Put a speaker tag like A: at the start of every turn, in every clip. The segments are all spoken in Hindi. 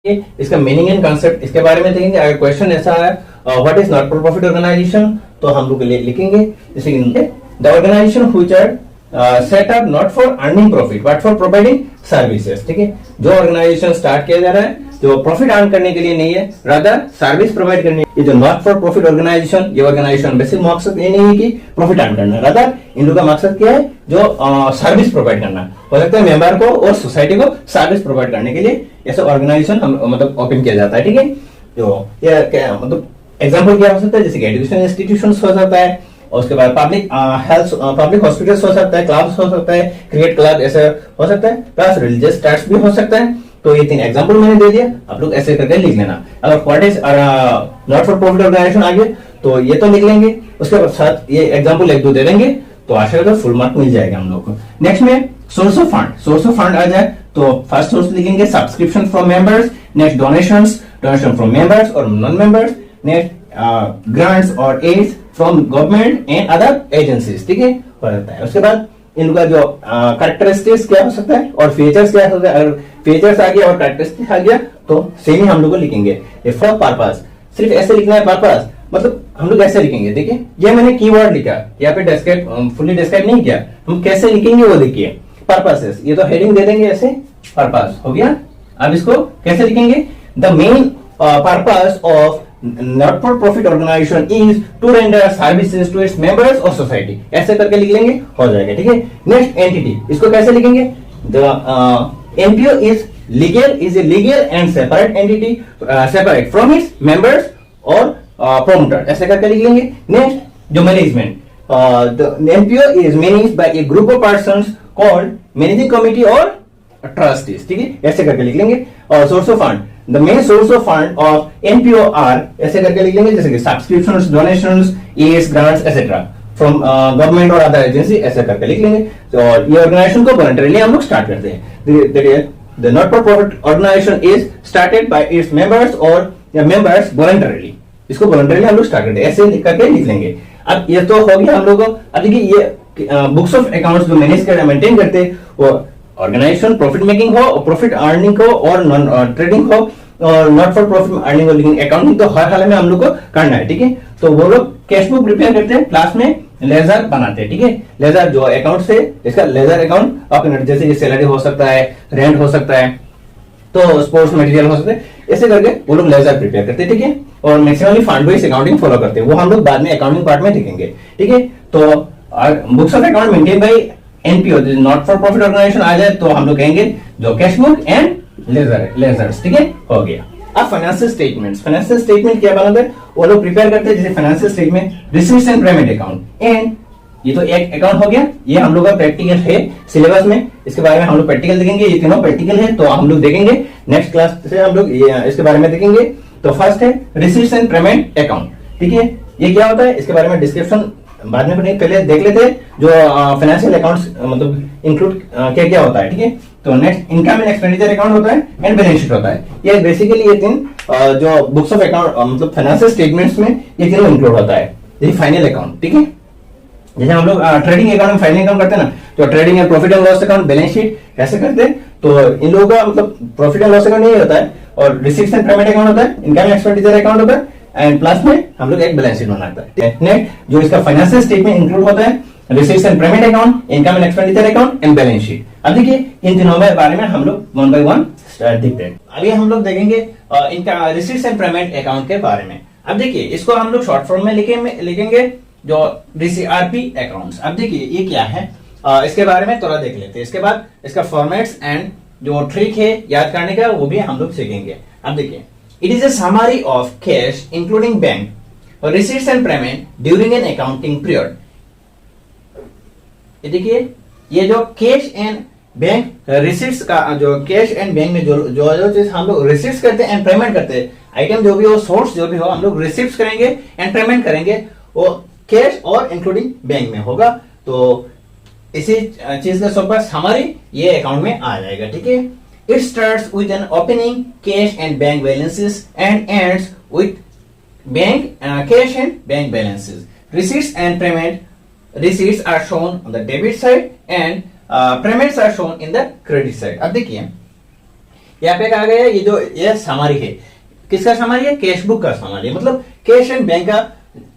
A: इसका मीनिंग एंड कॉन्सेप्ट इसके बारे में देखेंगे। अगर क्वेश्चन ऐसा है what is not for profit organisation, तो हम लोग लिखेंगे जैसे the organisation which are set up not for earning profit but for providing services. ठीक है, जो ऑर्गेनाइजेशन स्टार्ट किया जा रहा है जो प्रॉफिट अर्न करने के लिए नहीं है, रादर सर्विस प्रोवाइड करने। ये जो नॉट फॉर प्रॉफिट ऑर्गेनाइजेशन, ये ऑर्गेनाइजेशन बेसिक मकसद ये नहीं है कि प्रॉफिट अर्न करना, रादर इन लोगों का मकसद क्या है, जो सर्विस प्रोवाइड करना हो सकता है मेंबर को और सोसाइटी को सर्विस प्रोवाइड करने के लिए ऐसा ऑर्गेनाइजेशन मतलब ओपन किया जाता है। ठीक है, तो ये क्या मतलब एग्जांपल क्या हो सकता है, जैसे कि एजुकेशन इंस्टीट्यूशंस हो सकता है, और उसके बाद पब्लिक हेल्थ पब्लिक हॉस्पिटल्स हो सकता है, क्लब्स हो सकता है, क्रिकेट क्लब ऐसे हो सकता है, प्लस रिलीजियस ट्रस्ट भी हो सकता है। तो ये 3 एग्जांपल मैंने दे दिया, आप लोग ऐसे करके लिख लेना। अगर what is not for profit organisation आ गया तो ये तो लिख लेंगे, उसके साथ ये एग्जांपल 1-2 दे देंगे तो आशा करता हूं फुल मार्क मिल जाएगा हम लोग को। नेक्स्ट में source of fund, source of fund आ जाए तो फर्स्ट सोर्स लिखेंगे subscription from members, next donations, donation from members और नॉन मेंबर्स, नेक्स्ट ग्रांट्स और aids from government and other agencies. ठीक है, हो जाता है। उसके बाद इनका जो कैरेक्टरिस्टिक्स क्या हो सकता है और फीचर्स क्या हो सकता है, अगर फीचर्स आ गया और कैरेक्टरिस्टिक्स आ गया तो सेम ही हम लोग को लिखेंगे। फॉर पर्पस सिर्फ ऐसे लिखना है, पर्पस मतलब हम लोग ऐसे लिखेंगे। देखिए ये मैंने कीवर्ड लिखा, यहाँ पे डिस्क्राइब फुल्ली डिस्क्राइब नहीं किया, हम कैसे लिखेंगे वो देखिए। पर्पसेस, ये तो हेडिंग दे देंगे ऐसे, पर्पस हो गया। अब इसको कैसे लिखेंगे, the main purpose of not for profit organisation is to render services to its members और सोसाइटी, ऐसे करके लिख लेंगे, हो जाएगा। ठीक है, नेक्स्ट एंटिटी, इसको कैसे लिखेंगे, the NPO is a legal and separate entity separate from its members और प्रोमोटर, ऐसे करके लिख लेंगे। नेक्स्ट जो management, the NPO is managed by a group of persons called managing committee और ट्रस्टीज। ठीक है, ऐसे करके लिख लेंगे। और source of fund, the main source of fund of NPO are, ऐसे करके लिख लेंगे जैसे कि subscriptions, donations, aids, grants etcetera from government और अदर एजेंसी, ऐसे करके लिख लेंगे। तो ये ऑर्गेनाइजेशन को वॉलंटरीली हम लोग स्टार्ट करते हैं। The not for profit organisation is started by its members और मेंबर्स वॉलंटरीली, इसको वॉलंटरीली हम लोग स्टार्ट करते हैं, ऐसे करके लिख लेंगे। अब ये तो हो गया हम लोगों को। अब देखिए ये बुक्स ऑफ अकाउंट्स जो मैनेज कर मेंटेन करते हैं वो ऑर्गेनाइजेशन प्रॉफिट मेकिंग हो, प्रॉफिट अर्निंग हो और नॉन ट्रेडिंग हो और नॉट फॉर प्रॉफिट अर्निंग हो, लेकिन अकाउंटिंग तो हर हाल में हम लोग को करना है। ठीक है, तो वो लोग कैश बुक प्रिपेयर करते हैं, क्लास में लेजर बनाते हैं। ठीक है, लेजर जो अकाउंट से इसका लेजर अकाउंट अपने जैसे कि सैलरी हो सकता है, रेंट हो सकता है, तो स्पोर्ट्स मटेरियल हो सकते हैं, ऐसे करके वो लोग लेजर प्रिपेयर करते हैं। ठीक है, और maximally fund based accounting follow करते हैं, वो हम लोग बाद में अकाउंटिंग पार्ट में देखेंगे। ठीक है, तो books of account maintain by NPO not for profit organisation आ जाए तो हम लोग कहेंगे जो कैश बुक एंड लेजर्स। ठीक है, हो गया। अब फाइनेंशियल स्टेटमेंट्स, फाइनेंशियल स्टेटमेंट क्या बनाते हैं, वो लोग प्रिपेयर करते हैं, जैसे financial statement, receipts and payment account and, ये तो एक अकाउंट हो गया, ये हम लोग का प्रैक्टिकल है सिलेबस में, इसके बारे में हम लोग प्रैक्टिकल देखेंगे, ये तीनों प्रैक्टिकल है तो हम लोग देखेंगे नेक्स्ट क्लास से, हम लोग इसके बारे में देखेंगे। तो फर्स्ट है रिसीट्स एंड पेमेंट अकाउंट। ठीक है, ये क्या होता है, इसके बारे में डिस्क्रिप्शन बाद में पहले देख लेते हैं, जो फाइनेंशियल अकाउंट्स मतलब इंक्लूड क्या क्या होता है। ठीक है, तो next income and expenditure account होता है एंड बैलेंस शीट होता है। ये बेसिकली ये 3 जो बुक्स ऑफ अकाउंट मतलब फाइनेंशियल स्टेटमेंट्स में ये तीनों इंक्लूड होता है। जैसे फाइनल अकाउंट, ठीक है, जैसे हम लोग ट्रेडिंग अकाउंट में फाइनल अकाउंट करते हैं ना, तो trading and profit and loss account, balance sheet कैसे करते हैं, तो इन लोगों का मतलब प्रॉफिट एंड लॉस अकाउंट नहीं होता है और रिसीट्स एंड पेमेंट अकाउंट होता है, इनकम एंड एक्सपेंडिचर अकाउंट होता है एंड प्लस में हम लोग एक बैलेंस शीट बनाते हैं। नेक्स्ट जो इसका फाइनेंशियल स्टेटमेंट इंक्लूड होता है, receipts and payment account, income and expenditure account and balance sheet. अब देखिए इन तीनों में बारे में हम लोग 1 बाय 1 देखते हैं। अभी हम लोग देखेंगे इनका रिसीट्स एंड पेमेंट अकाउंट के बारे में। अब देखिए इसको हम लोग शॉर्ट फॉर्म में लिखेंगे जो RP अकाउंट्स। अब देखिए ये क्या है, इसके बारे में थोड़ा देख लेते हैं, इसके बाद इसका फॉर्मेट्स एंड जो ट्रिक है याद करने का वो भी हम लोग सीखेंगे। अब देखिए it is a summary of cash including bank और receipts and payment during an accounting period. ये देखिए ये जो कैश एंड बैंक रिसीट्स का जो कैश एंड बैंक में जो चीज हम लोग रिसीट्स करते हैं एंड पेमेंट करते हैं, आइटम जो भी हो, सोर्स जो भी हो, हम लोग रिसीट्स करेंगे एंड पेमेंट करेंगे, वो कैश और इंक्लूडिंग बैंक में होगा। तो इसी चीज का सब समरी ये अकाउंट में आ जाएगा। ठीक है, it starts with an opening cash and bank balances and ends with bank cash and bank balances. Receipts and payment, receipts are shown on the debit side and payments are shown in the credit side। अब देखिए यहाँ पे कहा गया ये जो ये समरी है, किसका समरी है? कैश बुक का समरी है। मतलब कैश एंड बैंक का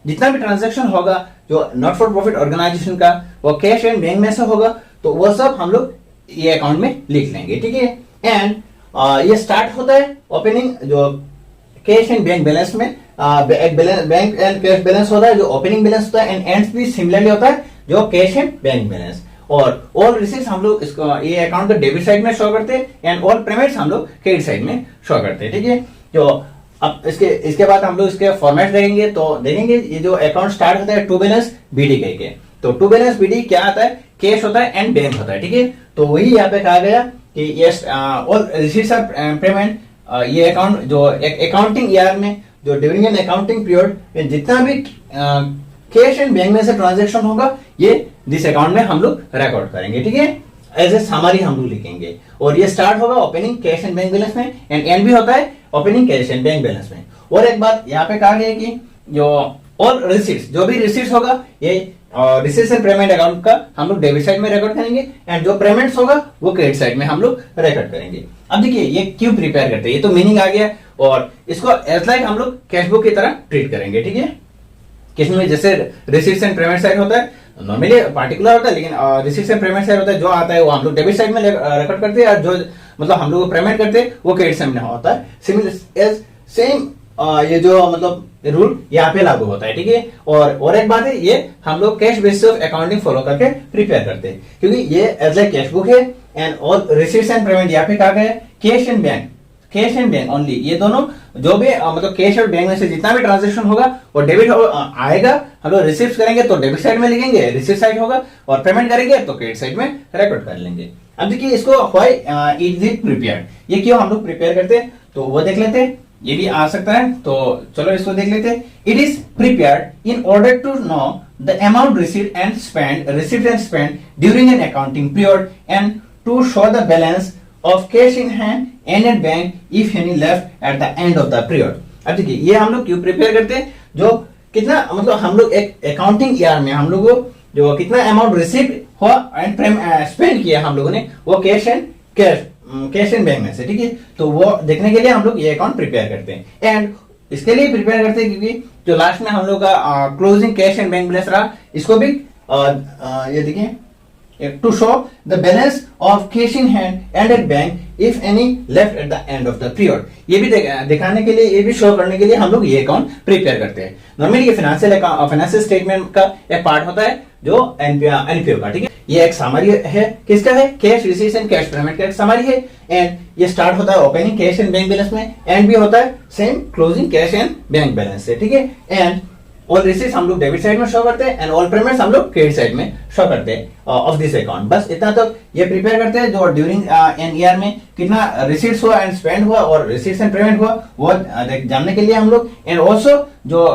A: जितना भी ट्रांजैक्शन होगा जो नॉट फॉर प्रॉफिट ऑर्गेनाइजेशन का, वो कैश एंड बैंक में से होगा, तो वो सब हम लोग ये अकाउंट में लिख लेंगे, ठीक है। एंड ये स्टार्ट होता है ओपनिंग जो कैश एंड बैंक बैलेंस में, बैंक एंड कैश बैलेंस होता है जो ओपनिंग बैलेंस होता है, एंड एंड्स भी सिमिलरली होता है जो कैश एंड बैंक बैलेंस। और ऑल रिसीट्स हम लोग इसको ये अकाउंट को डेबिट साइड में शो करते हैं, एंड ऑल पेमेंट्स हम लोग क्रेडिट साइड में शो करते हैं, ठीक है। जो अब इसके बाद हम लोग इसके फॉर्मेट देखेंगे, तो देखेंगे ये जो अकाउंट स्टार्ट होता है टू बैलेंस बीडी के, तो टू बैलेंस बीडी क्या आता है? कैश होता है एंड बैंक होता है, ठीक है। तो वही यहाँ पे कहा गया कि yes all receipts are payment, ये अकाउंट जो अकाउंटिंग ईयर में जो ड्यूरिंग एन अकाउंटिंग पीरियड में जितना भी कैश एंड बैंक में से ट्रांजैक्शन होगा, ये दिस अकाउंट में हम लोग रिकॉर्ड करेंगे, ठीक है। एज ए समरी हम लोग लिखेंगे, और ये स्टार्ट होगा opening cash and bank balance में, एंड एंड भी होता है opening cash and bank balance में। और एक बात यहाँ पे कहा गया कि जो ऑल रिसीट्स, जो भी रिसीट्स होगा ये रिसीट्स एंड पेमेंट अकाउंट का हम लोग डेबिट साइड में रिकॉर्ड करेंगे, एंड जो पेमेंट्स होगा वो क्रेडिट साइड में हम लोग रिकॉर्ड करेंगे। अब देखिए ये क्यों प्रिपेयर करते हैं, ये तो मीनिंग आ गया, और इसको एज लाइक हम लोग कैश बुक की तरह ट्रीट करेंगे, ठीक है। किसमें जैसे रिसीट्स एंड पेमेंट साइड होता है, नॉर्मली पार्टिकुलर होता है, लेकिन रिसीट्स एंड पेमेंट साइड होता है, जो आता है वो हम लोग डेबिट साइड में रिकॉर्ड करते हैं, और जो मतलब हम लोग पेमेंट करते हैं वो क्रेडिट साइड में होता है। सिमिलर सेम ये जो मतलब रूल यहाँ पे लागू होता है, ठीक है। और एक बात है, ये हम लोग cash basis of accounting follow करके प्रिपेयर करते हैं, क्योंकि ये एज ए कैश बुक है, and all receipts and payment यहाँ पे कहा गया है cash and bank, cash and bank only, ये दोनों जो भी मतलब कैश और बैंक में से जितना भी ट्रांजैक्शन होगा वो डेबिट आएगा, हम लोग रिसीव करेंगे तो डेबिट साइड में लिखेंगे, रिसीव साइड होगा, और पेमेंट करेंगे तो क्रेडिट साइड में रिकॉर्ड कर लेंगे। अब देखिए इसको व्हाई इज इट प्रिपेयर्ड, ये क्यों हम लोग प्रिपेयर करते हैं, तो वो देख लेते हैं, ये भी आ सकता है, तो चलो इसको देख लेते हैं। It is prepared in order to know the amount received and spend during an accounting period, and to show the balance of cash in hand and at bank if any left at the end of the period। अब देखिए ये हम लोग क्यों प्रिपेयर करते हैं, जो कितना मतलब हम लोग एक अकाउंटिंग ईयर में हम लोगों को जो कितना अमाउंट रिसीव हुआ एंड स्पेंड किया हम लोगों ने, वो कैश एंड बैंक में से, ठीक है। तो वो देखने के लिए हम लोग ये अकाउंट प्रिपेयर करते हैं, एंड इसके लिए प्रिपेयर करते हैं क्योंकि जो लास्ट में हम लोग का closing cash and bank balance रहा, इसको भी ये देखिए to show the balance of cash in hand and at bank if any left at the end of the period। ये भी दिखाने के लिए, ये भी शो करने के लिए हम लोग ये अकाउंट प्रिपेयर करते हैं। नॉर्मली ये फाइनेंशियल स्टेटमेंट का एक पार्ट होता है जो एनपीओ का, ठीक है। ये एक समरी है, किसका है? Cash receipts and cash payment का एक समरी है, एंड ये स्टार्ट होता है opening cash and bank balance में, एंड भी होता है same closing cash and bank balance से, ठीक है। एंड ऑल रिसीट्स हम लोग डेबिट साइड में शो करते हैं, एंड ऑल पेमेंट्स हम लोग क्रेडिट साइड में शो करते हैं ऑफ दिस अकाउंट। बस इतना तो ये प्रिपेयर करते हैं जो ड्यूरिंग एन ईयर में कितना रिसीट्स हुआ एंड स्पेंड हुआ और रिसीट्स एंड पेमेंट हुआ वो जानने के लिए हम लोग, एंड ऑल्सो जो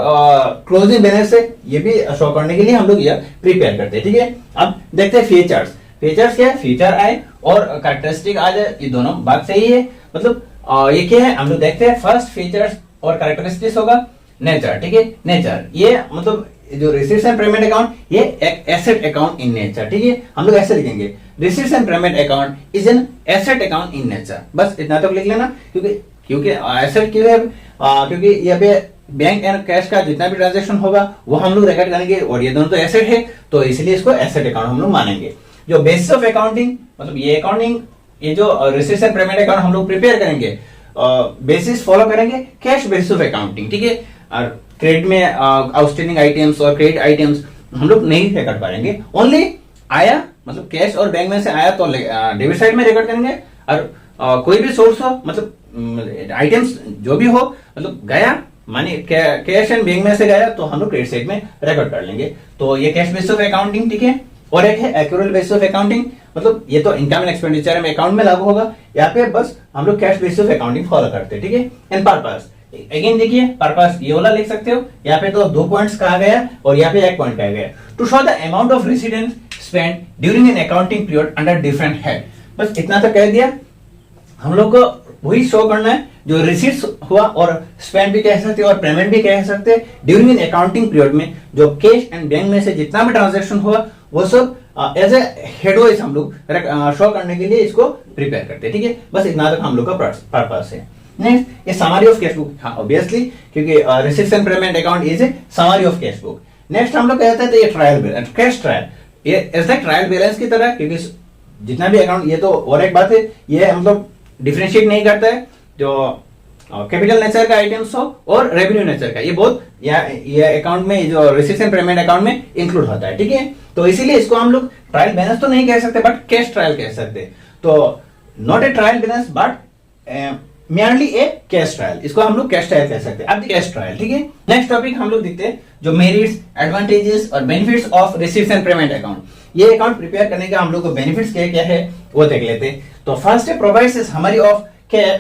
A: क्लोजिंग बैलेंस है ये भी शो करने के लिए हम लोग ये प्रिपेयर करते हैं, ठीक है। अब देखते हैं फीचर्स क्या है? फ्यूचर आए और कैरेक्टरिस्टिक आ जाए, ये दोनों बात सही है। मतलब ये क्या है हम लोग देखते हैं। फर्स्ट फीचर्स और कैरेक्टरिस्टिक्स होगा नेचर, ठीक है। नेचर ये मतलब जो रिसीट्स एंड पेमेंट अकाउंट ये एक एसेट अकाउंट इन नेचर, ठीक है। हम लोग ऐसे लिखेंगे, receipts and payment account is an asset account in nature. बस इतना तो लिख लेना, क्योंकि एसेट क्यों है? क्योंकि यहाँ पे बैंक एंड कैश का जितना भी ट्रांजेक्शन होगा वो हम लोग रिकॉर्ड करेंगे, और ये दोनों तो एसेट है, तो इसलिए इसको एसेट अकाउंट हम लोग मानेंगे। जो बेसिस ऑफ अकाउंटिंग मतलब ये अकाउंटिंग, ये जो रिसीट्स एंड पेमेंट अकाउंट हम लोग प्रिपेयर करेंगे, बेसिस फॉलो करेंगे कैश बेसिस ऑफ अकाउंटिंग, ठीक है। और क्रेडिट में आउटस्टैंडिंग आइटम्स और क्रेडिट आइटम्स हम लोग नहीं रिकॉर्ड करेंगे। ओनली आया मतलब कैश और बैंक में से आया तो डेबिट साइड में रिकॉर्ड करेंगे, और कोई भी सोर्स हो मतलब आइटम्स जो भी हो मतलब गया माने कैश एंड बैंक में से गया तो हम लोग क्रेडिट साइड में रिकॉर्ड कर लेंगे। तो ये कैश बेसिस ऑफ अकाउंटिंग, ठीक है। और एक है एक्यूरल बेसिस ऑफ अकाउंटिंग, मतलब ये तो इनकम एंड एक्सपेंडिचर में अकाउंट में लागू होगा, यहाँ पे बस हम लोग cash basis of accounting follow करते हैं, ठीक है। एंड पर्पस अगेन देखिए, पर्पस ये वाला लिख सकते हो, यहाँ पे तो 2 पॉइंट्स कहा गया और यहाँ पे 1 पॉइंट कहा गया। To show the amount of residence spend during an accounting period under different head. बस इतना तो कह दिया। हम लोग को वही शो करना है जो रिसीट्स हुआ, और स्पेंड भी कह सकते और पेमेंट भी कह सकते ड्यूरिंग एन अकाउंटिंग पीरियड में जो कैश एंड बैंक में से जितना भी ट्रांजेक्शन हुआ वो सब एज ए हेडवाइज हम लोग शो करने के लिए इसको प्रिपेयर करते हैं, ठीक है। बस इतना तक हम लोग का पर्पस है। नेक्स्ट, ये समरी ऑफ कैश बुक, हाँ ऑब्वियसली, क्योंकि receipts and payment account is a summary of cash book. Next हम लोग कहते हैं तो ये ट्रायल बैलेंस, कैश ट्रायल, ये एज द ट्रायल बैलेंस की तरह, क्योंकि जितना भी अकाउंट, ये तो और एक बात है, ये हम लोग डिफरेंशिएट नहीं करता है जो कैपिटल नेचर का आइटम्स हो और रेवेन्यू नेचर का, ये बहुत ये अकाउंट में, जो रिसीट्स एंड पेमेंट अकाउंट में इंक्लूड होता है, ठीक है। तो इसीलिए इसको हम लोग ट्रायल बैलेंस तो नहीं कह सकते, बट कैश ट्रायल कह सकते। तो not a trial balance but merely A cash trial, इसको हम लोग कैश ट्रायल कह सकते हैं। अब कैश ट्रायल, ठीक है। नेक्स्ट टॉपिक हम लोग देखते हैं जो मेरिट्स, एडवांटेजेस और benefits of receipts and payment account. ये अकाउंट प्रिपेयर करने का हम लोग को बेनिफिट्स क्या क्या है वो देख लेते हैं। तो फर्स्ट है provides summary of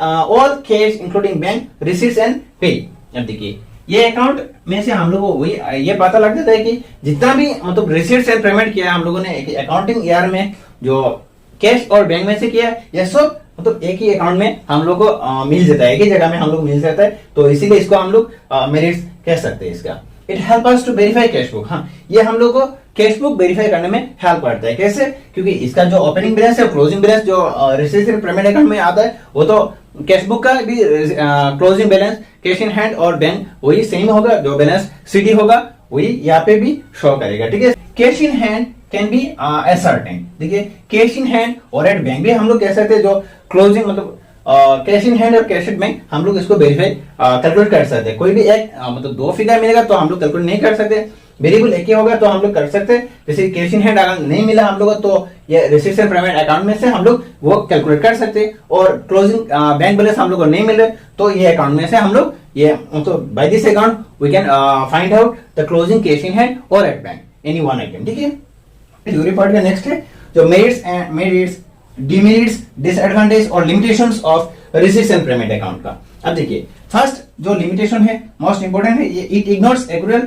A: all cash including bank receipts and पे। अब देखिए ये अकाउंट में से हम लोग को वही ये पता लग जाता है कि जितना भी मतलब रिसीट्स एंड पेमेंट किया हम लोगों ने अकाउंटिंग ईयर में, जो कैश और बैंक में से किया, यह सब मतलब एक ही अकाउंट में हम लोग को मिल जाता है, एक ही जगह में हम लोग मिल जाता है। तो इसीलिए इसको हम लोग मेरिट्स कह सकते हैं इसका। It help us to verify cash book, हाँ ये हम लोग को कैश बुक वेरीफाई करने में हेल्प करता है। कैसे? क्योंकि इसका जो ओपनिंग बैलेंस है, क्लोजिंग बैलेंस जो रिसीट्स एंड पेमेंट अकाउंट में आता है, वो तो कैश बुक का भी closing balance, cash in hand और बैंक वही सेम होगा, जो बैलेंस सीडी होगा वही यहाँ पे भी शो करेगा, ठीक है। Cash in hand can be ascertain, देखिए कैश इन हैंड और एट बैंक भी हम लोग कह सकते हैं, जो क्लोजिंग मतलब कैश इन हैंड और कैश एट बैंक हम लोग इसको वेरीफाई कैलकुलेट कर सकते हैं। कोई भी एक मतलब दो फिगर मिलेगा तो हम लोग कैलकुलेट नहीं कर सकते, वेरिएबल एक ही होगा तो हम लोग कर सकते हैं। जैसे कैश इन हैंड अगर नहीं मिला हम लोग को तो ये रिसीट्स एंड पेमेंट अकाउंट में से हम लोग वो कैलकुलेट कर सकते हैं, और क्लोजिंग बैंक बैलेंस हम लोग को नहीं मिले तो ये अकाउंट में से हम लोग ये तो by this account we can find out the closing cash in hand और at bank any one item, ठीक है। ड्यूरी पार्ट का नेक्स्ट है जो मेरिट्स, डिमेरिट्स, डिसएडवांटेज और limitations of receipts and payment account का। अब देखिए फर्स्ट जो लिमिटेशन है मोस्ट इंपोर्टेंट है, ये it ignores accrual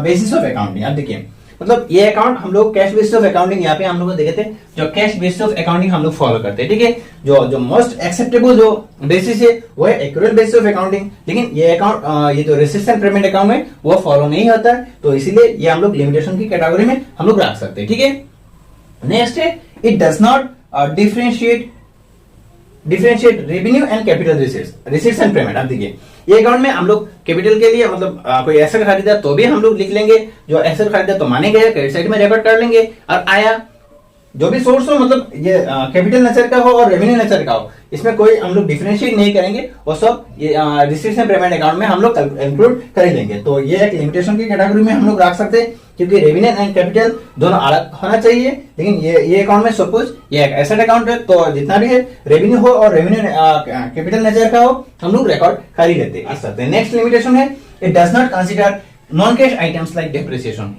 A: basis of accounting. अब देखिए मतलब ये अकाउंट हम लोग कैश बेसिस ऑफ अकाउंटिंग, यहाँ पे हम लोग देखे थे जो कैश बेसिस ऑफ अकाउंटिंग हम लोग फॉलो करते हैं, ठीक है। जो मोस्ट एक्सेप्टेबल जो बेसिस है वो है एक्रूअल बेसिस ऑफ अकाउंटिंग, लेकिन ये अकाउंट ये जो रिसीट्स एंड पेमेंट अकाउंट में वो फॉलो नहीं होता है, तो इसीलिए ये हम लोग लिमिटेशन की कैटेगरी में हम लोग रख सकते हैं, ठीक है। नेक्स्ट है it does not differentiate revenue and capital receipts and payment. अब देखिए ये अकाउंट में हम लोग कैपिटल के लिए मतलब कोई एसेट खरीदा तो भी हम लोग लिख लेंगे, जो एसेट खरीदा तो माने गए क्रेडिट साइड में रिकॉर्ड कर लेंगे, और आया जो भी सोर्स हो मतलब ये कैपिटल नेचर का हो और रेवेन्यू नेचर का हो, इसमें कोई हम लोग डिफरेंशिएट नहीं करेंगे, और सब ये रिसीट्स एंड पेमेंट अकाउंट में हम लोग इंक्लूड कर लेंगे। तो ये एक लिमिटेशन की कैटेगरी में हम लोग रख सकते हैं, क्योंकि रेवेन्यू एंड कैपिटल दोनों अलग होना चाहिए। लेकिन ये अकाउंट में सपोज ये एक एसेट अकाउंट है, तो जितना भी है रेवेन्यू हो और रेवेन्यू कैपिटल नेचर का हो हम लोग रिकॉर्ड कर ही लेते हैं। नेक्स्ट लिमिटेशन है it does not consider non cash items like depreciation.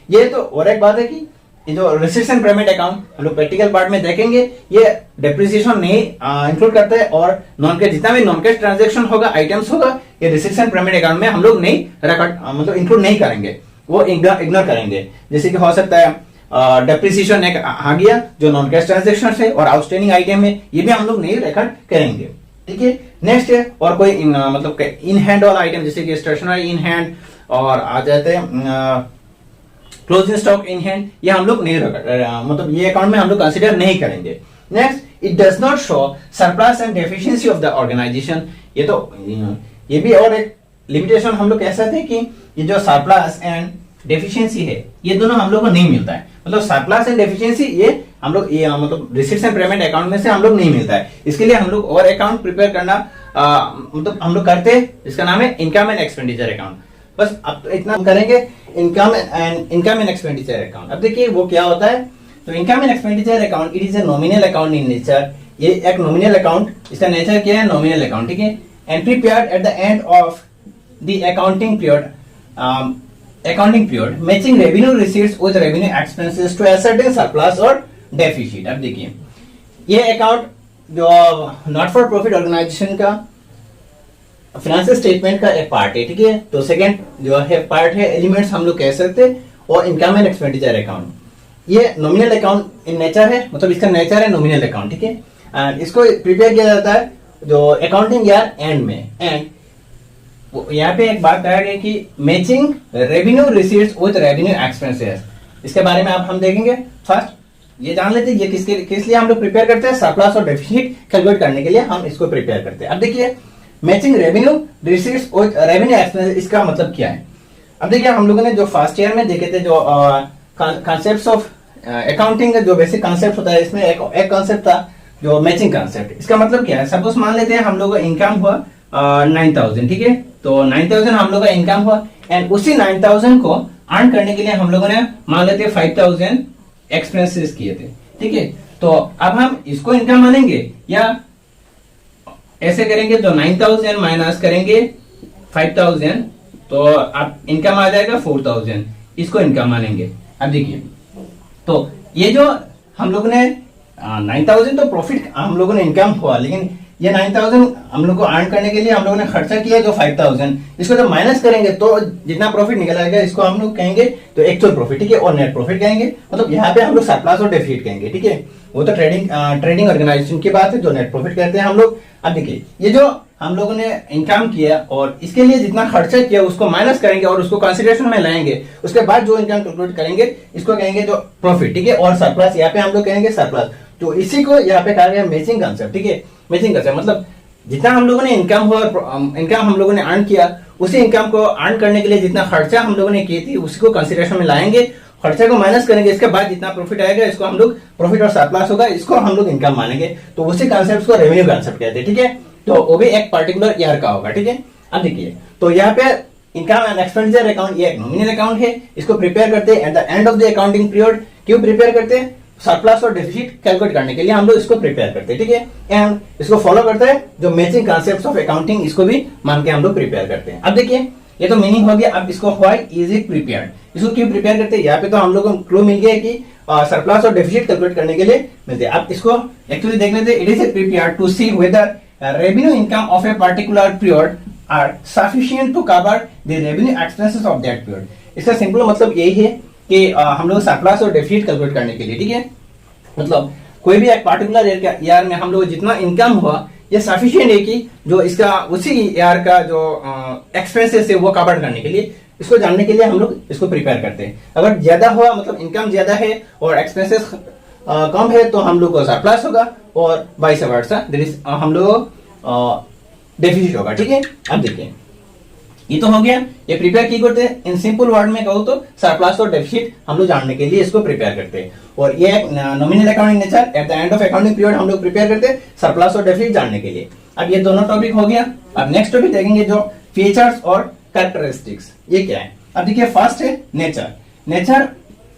A: ये तो और एक बात है कि ये जो रिसीट्स एंड पेमेंट अकाउंट हम लोग प्रैक्टिकल पार्ट में देखेंगे, ये डेप्रिसिएशन नहीं इंक्लूड करता है, और नॉन कैश जितना भी नॉन कैश ट्रांजैक्शन होगा, आइटम्स होगा, ये रिसीट्स एंड पेमेंट अकाउंट में हम लोग नहीं रिकॉर्ड मतलब इंक्लूड नहीं करेंगे, वो इग्नोर करेंगे। जैसे कि हो सकता है डेप्रिसिएशन एक आ गया जो नॉन कैश ट्रांजैक्शन है, और आउटस्टैंडिंग आइटम है ये भी हम लोग नहीं रिकॉर्ड करेंगे, ठीक है। नेक्स्ट है और कोई मतलब इन हैंड वाला आइटम, जैसे कि स्टेशनरी इन हैंड और आ जाते हैं क्लोजिंग स्टॉक इन हैंड, ये हम लोग नहीं मतलब ये अकाउंट में हम लोग कंसीडर नहीं करेंगे। Next it does not show surplus and deficiency of the organisation. ये तो ये भी और एक लिमिटेशन हम लोग कह सकते हैं कि ये जो सरप्लस एंड डेफिशिएंसी है ये दोनों हम लोग को नहीं मिलता है, मतलब सरप्लस एंड डेफिशिएंसी ये हम लोग ये मतलब रिसीट्स एंड पेमेंट अकाउंट में से हम लोग नहीं मिलता है। इसके लिए हम लोग और अकाउंट प्रिपेयर करना मतलब हम लोग करते हैं, इसका नाम है इनकम एंड एक्सपेंडिचर अकाउंट। बस अब तो इतना करेंगे इनकम एंड एक्सपेंडिचर अकाउंट। अब देखिए वो क्या होता है, तो income and expenditure account it is a nominal account in nature. ये एक नॉमिनल अकाउंट, इसका नेचर क्या है, नॉमिनल अकाउंट, ठीक है। Entry period at the end of the accounting period matching revenue receipts with revenue expenses to ascertain surplus और डेफिसिट। अब देखिए ये अकाउंट जो नॉट फॉर प्रॉफिट ऑर्गेनाइजेशन का फाइनेंशियल स्टेटमेंट का एक पार्ट है, ठीक है। तो सेकंड जो है पार्ट है एलिमेंट्स हम लोग कह सकते हैं, और इनकम एंड एक्सपेंडिचर अकाउंट ये नॉमिनल अकाउंट इन नेचर है, मतलब इसका नेचर है नॉमिनल अकाउंट, ठीक है। एंड इसको प्रिपेयर किया जाता है जो अकाउंटिंग ईयर एंड में। एंड यहाँ पे एक बात कहा गया कि matching revenue receipts with revenue expenses, इसके बारे में आप हम देखेंगे। फर्स्ट ये जान लेते हैं ये किस लिए हम लोग प्रिपेयर करते हैं, सरप्लस और डेफिसिट कैलकुलेट करने के लिए हम इसको प्रिपेयर करते हैं। अब देखिए मैचिंग रेवेन्यू रिसीट्स और रेवेन्यू एक्सपेंस, इसका मतलब क्या है। अब देखिए हम लोगों ने जो फर्स्ट ईयर में देखे थे जो कॉन्सेप्ट्स ऑफ अकाउंटिंग का जो बेसिक कॉन्सेप्ट होता है, इसमें एक कॉन्सेप्ट था जो मैचिंग कॉन्सेप्ट। इसका मतलब क्या है, सपोज मान लेते हैं हम लोग का इनकम हुआ 9,000, ठीक है। तो 9,000 हम लोग का इनकम हुआ एंड उसी 9,000 को अर्न करने के लिए हम लोगों ने मान लेते हैं 5,000 एक्सपेंसेस किए थे, ठीक है। तो अब हम इसको इनकम मानेंगे या ऐसे करेंगे, तो 9,000 माइनस करेंगे 5,000 तो अब इनकम आ जाएगा 4,000, इसको इनकम मानेंगे। अब देखिए तो ये जो हम लोग ने 9,000 तो प्रॉफिट हम लोगों ने इनकम हुआ, लेकिन ये 9,000 हम लोग को अर्न करने के लिए हम लोगों ने खर्चा किया जो 5,000, इसको जब माइनस करेंगे तो जितना प्रॉफिट निकल आएगा इसको हम लोग कहेंगे तो एक्चुअल प्रॉफिट, ठीक है, और नेट प्रॉफिट कहेंगे। मतलब यहाँ पे हम लोग सरप्लस और डेफिसिट कहेंगे, ठीक है। वो तो ट्रेडिंग ऑर्गेनाइजेशन की बात है जो नेट प्रॉफिट कहते हैं हम लोग। अब देखिए ये जो हम लोगों ने इनकम किया और इसके लिए जितना खर्चा किया उसको माइनस करेंगे और उसको कंसिडरेशन में लाएंगे, उसके बाद जो इनकम कैलकुलेट करेंगे इसको कहेंगे जो प्रॉफिट, ठीक है। और सरप्लस यहाँ पे हम लोग कहेंगे सरप्लस, तो इसी को यहाँ पे कहा गया मैचिंग कंसेप्ट, ठीक है। मैचिंग कंसेप्ट मतलब जितना हम लोगों ने इनकम हुआ, इनकम हम लोगों ने अर्न किया, उसी इनकम को अर्न करने के लिए जितना खर्चा हम लोगों ने की थी उसी को कंसिडरेशन में लाएंगे, खर्चा को माइनस करेंगे, इसके बाद जितना प्रॉफिट आएगा इसको हम लोग प्रॉफिट और सरप्लस होगा, इसको हम लोग इनकम मानेंगे। तो उसी कंसेप्ट को रेवेन्यू कंसेप्ट कहते हैं, ठीक है। तो वो भी एक पर्टिकुलर ईयर का होगा, ठीक है। अब देखिए तो यहाँ पे इनकम एंड एक्सपेंडिचर अकाउंट ये एक नॉमिनल अकाउंट है, इसको प्रिपेयर करते हैं eight the end of the accounting period. क्यों प्रिपेयर करते हैं, सरप्लस और डेफिसिट कैलकुलेट करने के लिए हम लोग इसको प्रिपेयर करते हैं, ठीक है। एंड इसको फॉलो करते हैं जो मैचिंग कॉन्सेप्ट्स ऑफ अकाउंटिंग, इसको भी मान के हम लोग प्रिपेयर करते हैं। अब देखिए ये तो मीनिंग हो गया। अब इसको व्हाई इज इट प्रिपेयर्ड, इसको क्यों प्रिपेयर करते हैं, यहाँ पे तो हम लोग को क्लू मिल गया कि सरप्लस और डेफिसिट कैलकुलेट करने के लिए मिलते हैं। अब इसको एक्चुअली देख लेते हैं। It is prepared to see whether revenue income of a particular period are sufficient to cover the revenue expenses of that period. इसका सिंपल मतलब यही है कि हम लोग सरप्लस और डेफिसिट कैलकुलेट करने के लिए, ठीक है, मतलब कोई भी एक पर्टिकुलर ईयर में हम लोग जितना इनकम हुआ ये सफिशिएंट है कि जो इसका उसी ईयर का जो एक्सपेंसेस है वो कवर करने के लिए, इसको जानने के लिए हम लोग इसको प्रिपेयर करते हैं। अगर ज्यादा हुआ मतलब इनकम ज्यादा है और एक्सपेंसेस कम है तो हम लोग को सरप्लस होगा और वाइस वर्सा हम लोग डेफिसिट होगा, ठीक है। अब देखिए ये तो हो गया, ये प्रिपेयर की करते हैं। इन सिंपल वर्ड में कहूँ तो सरप्लस और डेफिसिट हम लोग जानने के लिए इसको प्रिपेयर करते हैं, और ये एक nominal accounting nature eight the end of accounting period हम लोग प्रिपेयर करते हैं सरप्लस और डेफिसिट जानने के लिए। अब ये दोनों टॉपिक हो गया। अब नेक्स्ट टॉपिक देखेंगे जो फीचर्स और कैरेक्टरिस्टिक्स, ये क्या है। अब देखिए फर्स्ट है नेचर। नेचर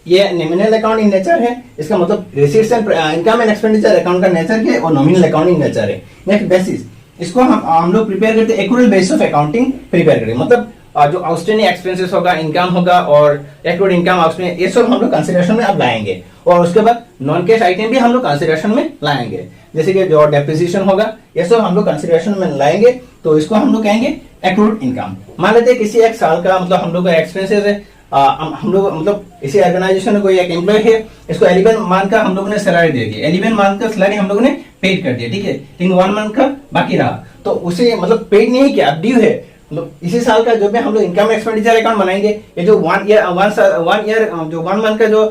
A: ये नॉमिनल अकाउंटिंग नेचर है, इसका मतलब receipts and income and expenditure account का नेचर है और नॉमिनल अकाउंटिंग नेचर है। नेक्स्ट बेसिस, इसको हम लोग प्रिपेयर करते हैं accrual basis of accounting prepare करें, मतलब जो आउटस्टैंडिंग एक्सपेंसेस होगा, इनकम होगा और एक्रूअल इनकम आउटस्टैंडिंग, ये सब हम लोग कंसीडरेशन में अब लाएंगे। और उसके बाद नॉन कैश आइटम भी हम लोग कंसीडरेशन में लाएंगे, जैसे कि जो डेप्रिसिएशन होगा ये सब हम लोग कंसीडरेशन में लाएंगे, तो इसको हम लोग कहेंगे एक्रूअल इनकम। मान लेते हैं किसी एक साल का मतलब हम लोग का एक्सपेंसेस है, हम लोग मतलब इसी ऑर्गेनाइजेशन में कोई एक एम्प्लॉय है, इसको 11 मंथ का हम लोग ने सैलरी दे दिया, 11 मंथ का सैलरी हम लोग ने पेड कर दिया, ठीक है, लेकिन 1 मंथ का बाकी रहा, तो उसे मतलब पेड नहीं किया, ड्यू है। मतलब इसी साल का जो भी हम लोग इनकम एक्सपेंडिचर अकाउंट बनाएंगे, ये जो 1 ईयर जो 1 मंथ का जो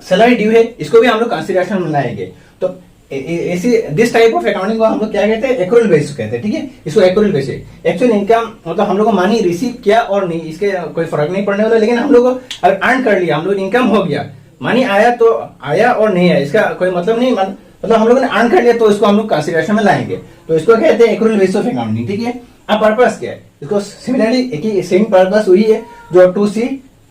A: सैलरी ड्यू है इसको भी हम लोग कंसीडरेशन में लाएंगे। तो ऐसी दिस टाइप ऑफ अकाउंटिंग को हम लोग क्या कहते हैं, एक्रूअल बेसिस कहते हैं, ठीक है। इसको एक्रूअल बेसिस एक्चुअल इनकम मतलब हम लोग को मनी रिसीव किया और नहीं इसके कोई फर्क नहीं पड़ने वाला, लेकिन हम लोग को अगर अर्न कर लिया, हम लोग इनकम हो गया, मनी आया तो आया और नहीं आया इसका कोई मतलब नहीं, मतलब हम लोगों ने अर्न कर लिया तो इसको हम लोग कंसीडरेशन में लाएंगे, तो इसको कहते हैं एक्रूअल बेसिस ऑफ अकाउंटिंग, ठीक है। अब पर्पस क्या है, इसको सिमिलरली एक ही सेम पर्पस वही है जो to see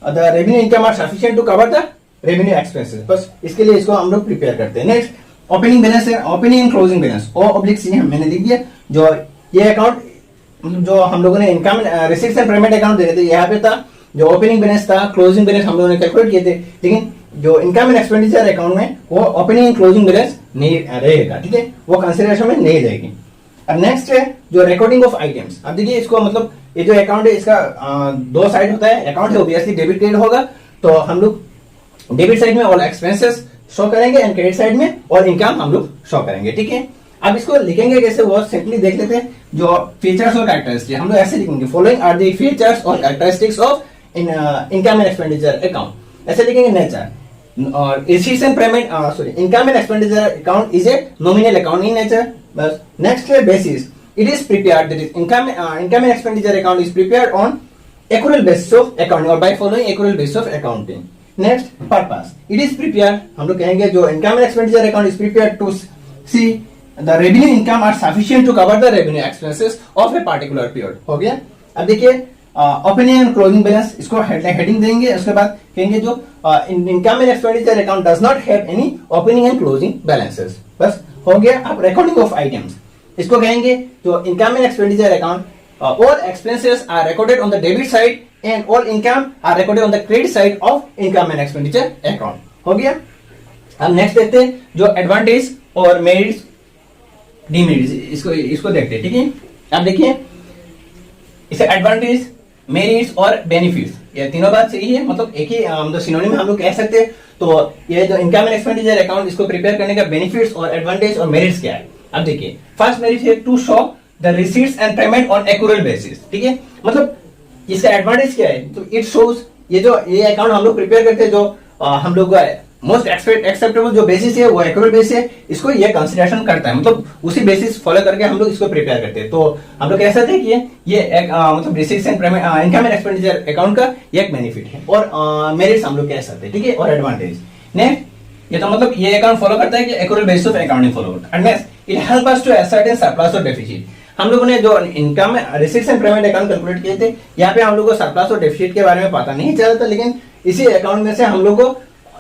A: the revenue income are sufficient to cover the revenue expenses, बस इसके लिए इसको हम लोग प्रिपेयर करते हैं। नेक्स्ट ओपनिंग बैलेंस है, opening and closing balance O/C मैंने लिख दिया, जो ये अकाउंट जो हम लोगों ने income receipts and payment account दे रहे थे, यहाँ पे था जो ओपनिंग बैलेंस था, क्लोजिंग बैलेंस हम लोगों ने कैलकुलेट किए थे, लेकिन जो इनकम एंड एक्सपेंडिचर अकाउंट में वो ओपनिंग एंड क्लोजिंग बैलेंस नहीं रहेगा, ठीक है, वो कंसीडरेशन में नहीं जाएगी। अब नेक्स्ट है जो रिकॉर्डिंग ऑफ आइटम्स। अब देखिए इसको मतलब ये जो अकाउंट है इसका 2 साइड होता है, अकाउंट है ऑब्वियसली डेबिट क्रेडिट होगा, तो हम लोग डेबिट साइड में ऑल एक्सपेंसेस शो करेंगे एंड क्रेडिट साइड में और इनकम हम लोग शो करेंगे, ठीक है। अब इसको लिखेंगे कैसे, वो सिंपली देख लेते हैं। जो फीचर्स और कैरेक्टरिस्टिक्स हम लोग ऐसे लिखेंगे, फॉलोइंग आर द फीचर्स और characteristics of income and expenditure account, ऐसे लिखेंगे। नेचर, और receipts and payment sorry income and expenditure account is a nominal account in nature. बस next है basis. It is prepared, that is income and expenditure account is prepared on accrual basis of accounting or by following accrual basis of accounting. Next purpose. It is prepared, हम लोग कहेंगे जो income and expenditure account is prepared to see the revenue income are sufficient to cover the revenue expenses of a particular period. हो गया. अब देखिए ओपनिंग एंड क्लोजिंग बैलेंस, इसको हेडिंग देंगे. उसके बाद कहेंगे जो income and expenditure account does not have any opening and closing balances. बस हो गया. अब रिकॉर्डिंग ऑफ आइटम्स, इसको कहेंगे जो income and expenditure account all expenses are recorded on the debit side and all income are recorded on the credit side of income and expenditure account. हो गया. अब नेक्स्ट देखते हैं जो एडवांटेज और मेरिट्स डिमेरिट्स, इसको देखते हैं. ठीक है. अब देखिए इसे एडवांटेज, मेरिट्स और बेनिफिट्स, ये तीनों बात सही है. मतलब एक ही मतलब सिनोनिम में हम लोग कह सकते हैं. तो ये जो इनकम एंड एक्सपेंडिचर अकाउंट, इसको प्रिपेयर करने का बेनिफिट्स और एडवांटेज और मेरिट्स क्या है. अब देखिए फर्स्ट मेरिट है to show the receipts and payment on accrual basis. ठीक है. मतलब इसका एडवांटेज क्या है, तो इट शोज ये अकाउंट हम लोग प्रिपेयर करते हैं, जो हम लोग मोस्ट एक्सेप्टेबल जो बेसिस है वो एक्यूरल बेसिस है, इसको ये कंसीडरेशन करता है. मतलब उसी बेसिस फॉलो करके हम लोग इसको प्रिपेयर करते हैं. तो हम लोग कह सकते हैं कि ये एक मतलब receipts and payment income and expenditure account का ये एक बेनिफिट है. और मेरिट्स हम लोग कह सकते हैं. ठीक है. और एडवांटेज नेक्स्ट, ये तो मतलब ये अकाउंट फॉलो करता है कि accrual basis of accounting follow करता है. Next it help us to ascertain surplus और डेफिसिट. हम लोगों ने जो income receipts and payment account calculate किए थे, यहाँ पे हम लोग को सरप्लस और डेफिसिट के बारे में पता नहीं चला था, लेकिन इसी अकाउंट में से हम लोग को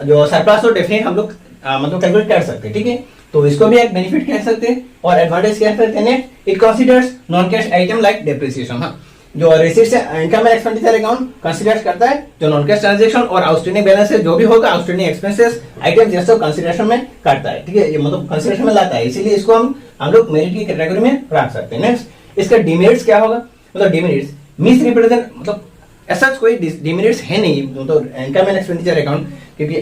A: जो सरप्लस और डेफिसिट हम लोग मतलब कैलकुलेट कर सकते हैं. ठीक है. तो इसको भी एक बेनिफिट कह सकते हैं. और एडवांटेज कह सकते हैं. It considers non cash item like depreciation. हाँ, जो receipts income and expenditure account consider करता है जो नॉन कैश ट्रांजैक्शन और आउटस्टैंडिंग बैलेंस है, जो भी होगा आउटस्टैंडिंग एक्सपेंसेस आइटम जैसे कंसीडरेशन में करता है. ठीक है. ये मतलब कंसीडरेशन में लाता है, इसीलिए इसको हम लोग मेरिट की कैटेगरी में रख सकते हैं. नेक्स्ट इसका डिमेरिट्स क्या होगा. मतलब डिमेरिट्स मिस रिप्रेजेंट, मतलब ऐसा कोई डिमेरिट्स है नहीं मतलब इनकम एंड एक्सपेंडिचर अकाउंट. क्योंकि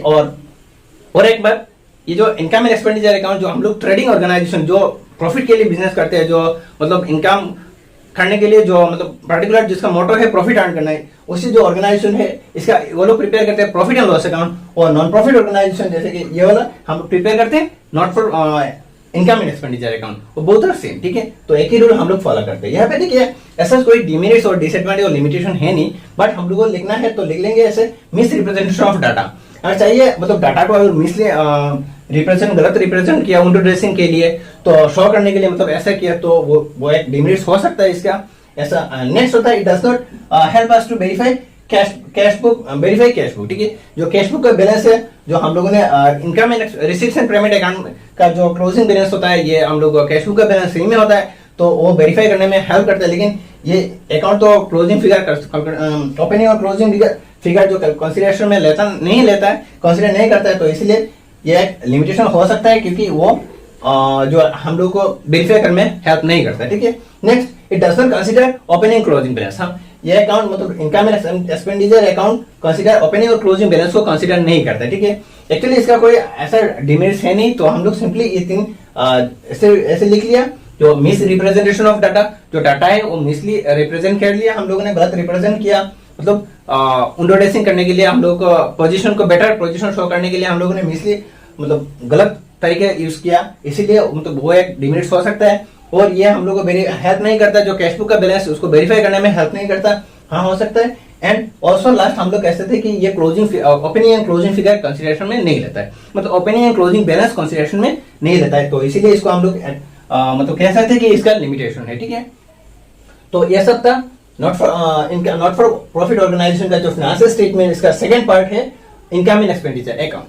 A: और एक बार ये जो इनकम एंड एक्सपेंडिचर अकाउंट जो हम लोग ट्रेडिंग ऑर्गेनाइजेशन जो प्रॉफिट के लिए बिजनेस करते हैं, जो मतलब इनकम करने के लिए जो मतलब पर्टिकुलर जिसका मोटो है प्रॉफिट अर्न करना है, उसी जो ऑर्गेनाइजेशन है इसका वो लोग प्रिपेयर करते हैं प्रॉफिट एंड लॉस अकाउंट. और नॉन प्रॉफिट ऑर्गेनाइजेशन जैसे कि ये वाला हम लोग प्रिपेयर करते हैं not for income and expenditure account. वो बोथ आर सेम. ठीक है. तो एक ही रूल हम लोग फॉलो करते हैं. यहाँ पे देखिए ऐसा कोई डिमेरिट्स और डिसएडवांटेज और लिमिटेशन है नहीं, बट हम लोग को लिखना है तो लिख लेंगे ऐसे मिस रिप्रेजेंटेशन ऑफ डाटा. अगर चाहिए मतलब डाटा को अगर मिसली रिप्रेजेंट गलत रिप्रेजेंट किया विंडो ड्रेसिंग के लिए, तो शो करने के लिए मतलब ऐसा किया, तो वो एक डिमेरिट्स हो सकता है इसका. ऐसा नेक्स्ट होता है it does not help us to verify cash book. Verify cash book. ठीक है. जो कैश बुक का बैलेंस है जो हम लोगों ने income and receipts and payment account का जो क्लोजिंग बैलेंस होता है, ये हम लोग कैश बुक का बैलेंस सही में होता है, तो वो वेरीफाई करने में हेल्प करता है. लेकिन ये अकाउंट तो क्लोजिंग फिगर ओपनिंग और क्लोजिंग फिगर जो कंसीडरेशन में नहीं लेता है, कंसीडर नहीं करता है, तो इसलिए ये एक लिमिटेशन हो सकता है क्योंकि वो जो हम लोग को वेरीफाई करने में हेल्प नहीं करता है. ठीक है. Next it does not consider opening closing balance. हाँ, ये अकाउंट मतलब income and expenditure account consider opening और क्लोजिंग बैलेंस को कंसीडर नहीं करता है. ठीक है. एक्चुअली इसका कोई ऐसा डिमेरिट्स है नहीं, तो हम लोग सिंपली ये तीन ऐसे लिख लिया. जो मिस रिप्रेजेंटेशन ऑफ डाटा, जो डाटा है वो मिसली रिप्रेजेंट कर लिया हम लोगों ने, गलत रिप्रेजेंट किया. मतलब विंडो ड्रेसिंग करने के लिए हम लोग पोजीशन को बेटर पोजीशन शो करने के लिए हम लोगों ने मिसली मतलब गलत तरीके यूज किया, इसीलिए मतलब वो एक डिमेरिट्स हो सकता है. और ये हम लोग को हेल्प नहीं करता, जो कैश बुक का बैलेंस उसको वेरीफाई करने में हेल्प नहीं करता. हाँ, हो सकता है. एंड ऑल्सो लास्ट हम लोग कहते थे कि ये closing opening and closing figure consideration में नहीं लेता है, मतलब opening and closing balance consideration में नहीं लेता है, तो इसीलिए इसको हम लोग मतलब कह सकते हैं कि इसका लिमिटेशन है. ठीक है. तो ये सब था नॉट फॉर प्रॉफिट ऑर्गेनाइजेशन का जो फाइनेंशियल स्टेटमेंट, इसका सेकंड पार्ट है इनकम एंड एक्सपेंडिचर अकाउंट.